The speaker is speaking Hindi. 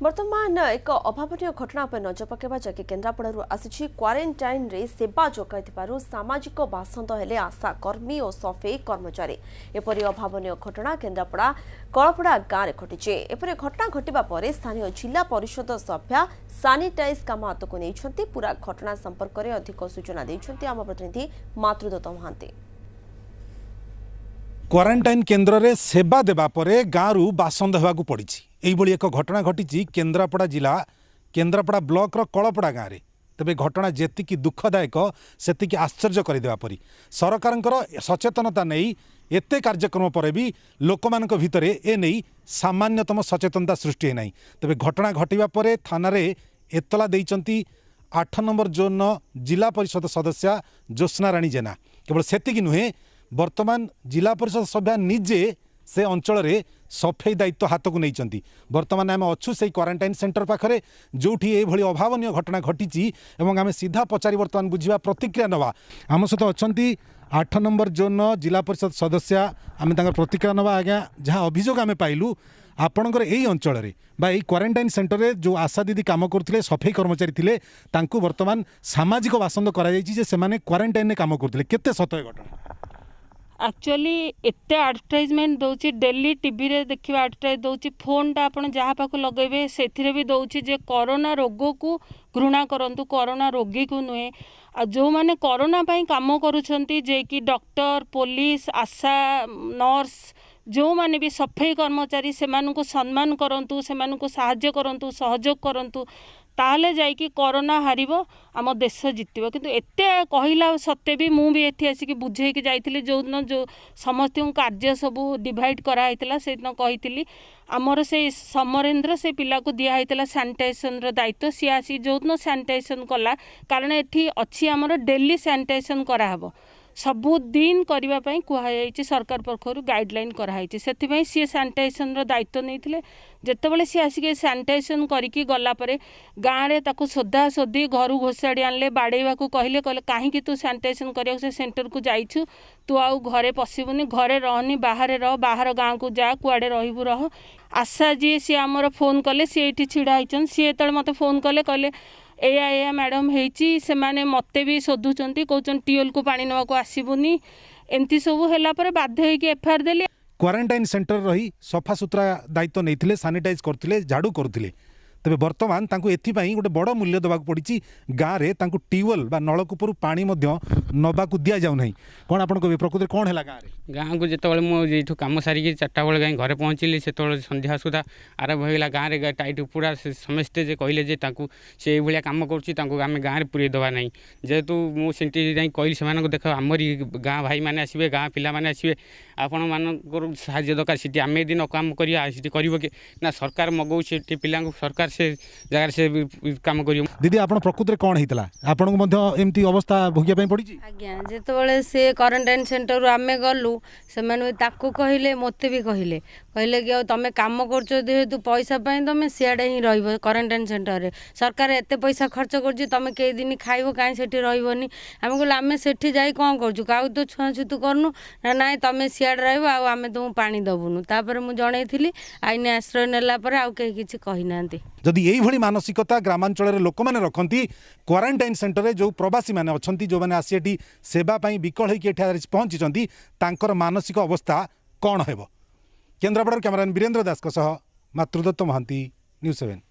बर्तमान एक अभावन घटना पर नजर पकेबा जहाँकि केन्द्रापड़ारू आसी क्वारेन्टाइन रे सेवा जोगाई सामाजिक बासंद हेले आशा कर्मी और सफेई कर्मचारी एपरी अभावन घटना केन्द्रापड़ा कलपड़ा गाँव में घटी। एपरी घटना घटवा पर स्थानीय जिला परिषद सभ्या सानिटाइज काम हाथ को नहीं पूरा घटना संपर्क में अधिक सूचना देते आम प्रतिनिधि मातृदत्त महांती। क्वारंटाइन केन्द्र रे सेवा देवा परे गाँव बासंद होगा पड़ी एक घटना घटी केन्द्रापड़ा जिला केन्द्रापड़ा ब्लॉक रो कलपड़ा गाँव में। तेबे घटना जेतिकी दुखदायक सेतिकी आश्चर्य करदेवा परी सरकार सचेतनता नहीं एते कार्यक्रम पर भी लोक मानक भितरे ए नहीं सामान्यतम सचेतनता सृष्टि है नहीं। तेबे घटना घटिबा परे थाना रे एतला देइचंती 8 नंबर जोन जिला परिषद सदस्य ज्योत्स्ना राणी जेना। केवल सेतिकी नुहे वर्तमान जिला परिषद सभ्या निजे से अंचल रे सफेई दायित्व हाथ को नहीं। वर्तमान आम अच्छु से क्वारंटाइन सेंटर पाखरे जोठी ए भली अभावन घटना घटी आम सीधा पचारि वर्तमान बुझा प्रतिक्रिया नवा आम सहित अच्छा 8 नंबर जोन जिला परिषद सदस्य आम प्रतिक्रिया नवा आज्ञा जहाँ अभियोग आम पाइलु आपणकर यही अंचल रे बा यही क्वारंटाइन सेंटर रे जो आशा दीदी काम करते सफेई कर्मचारी थिले तांकु वर्तमान सामाजिक बासंद करा से क्वारंटाइन रे काम करते केते सत घटना एक्चुअली एते एडवर्टाइजमेंट दौची डेली टीवी रे देखिबा एडवर्टाइज दौची फोनटा आपण जहाँ पाक लगेबे सेथिरे भी दौची जे कोरोना रोग को घृणा करंतु कोरोना रोगी को नुहे जो माने कोरोना पाई काम करूछंती जे कि डॉक्टर पुलिस आशा नर्स जो माने भी सफाई कर्मचारी से सम्मान करंतु से साहाय्य करंतु सहयोग करंतु ताले जाइकी कोरोना हारिबो आम देश जितबो। किंतु एते कहिला सत्ते भी मु भी एथि आसिक बुझेकी जाइथिली जो दिन जो समस्त कार्य सबू डिवाइड करा हैतला से दिन कहिथिली आमर से समरेंद्र से पिला को दिया हैतला सैनिटाइजेशन रो दायित्व सी आसी जो दिन सैनिटाइजेशन कला कारण एथि अछि आमर डेली सैनिटाइजेशन करा हबो सबुदिन करने कहुई सरकार पक्षर गाइडलाइन कराई से सी सैनिटाइजेशन दायित्व नहीं जितेबाला सी आसिक सैनिटाइजेशन करके गलापर गाँव में ताकू सोधा सोधी घर घोषाड़ी आनले बाड़ेवा को कहले कहीं तू सैनिटाइजेशन करा से सेंटर को जाइछु तू आउ घरे पशुनी घरे रहनी बाहर रह बाहर गाँव को जा कुआड़े रही रह आशा जी सी आमर फोन कले सी ये छिड़ा होती सी जो मत फोन कले कहले एया मैडम होती से माने मते भी शोधुंट कौन टीएल को पानी नवा को आसबुनी एमती सब है बाध्य होगी एफआईआर देली। क्वारंटाइन सेंटर रही सफा सुतरा दायित्व नहीं सानिटाइज करते झाड़ू करते तेरे बर्तमान एपाई गोटे बड़ मूल्य देवा पड़ी गाँव में ट्यूबवेल बा नलकूपर पानी नवा दि जाऊना कौन आप प्रकृति कौन है गाँव को जिते मुझे कम सारिकी 4टा बेले गाँव घरे पहुँचली से संध्या सुधा आरंभ होगा गाँव में टाइट पूरा समस्ते जे कहले से भाया कम करें गाँव में पूरे दवा ना जेहेतु मुझे कहली से देख आमरी गाँव भाई मैंने आसवे गाँव पिला मैंने आसवे आपण मान साहाय्य दरकार सी आम यदि न कम कर सरकार मगौ से पिला सरकार से जगह से काम करियो। दीदी आपण प्रकृति कौन होता आपन को एमती अवस्था भोगिया पड़ी आज्ञा जिते से क्वारंटाइन सेंटर आमे गलु से कहले मत भी कहले कि तुम कम कर पैसा तुम सियाड़े ही रही क्वारंटाइन सेंटर रे सरकार एत पैसा खर्च कर तुम कई दिन खाइब कहीं से रही आम कहले आम से जा कौन कर तो छुआछुत करनु ना तुम सियाड़े रही तुम पानी दबुनु तापर मुझे जनई आईन आश्रय नेला आउ कहीं किसी कही ना जदि यही मानसिकता ग्रामांचल लोक मैंने रखती क्वारंटाइन सेंटर जो प्रवासी मैंने अच्छा जो मैंने आसी सेवाई विकल होकर पहुंची मानसिक अवस्था कौन है। केन्द्रापड़ा कैमरामैन वीरेन्द्र दास मातृदत्त महांती न्यूज़ 7।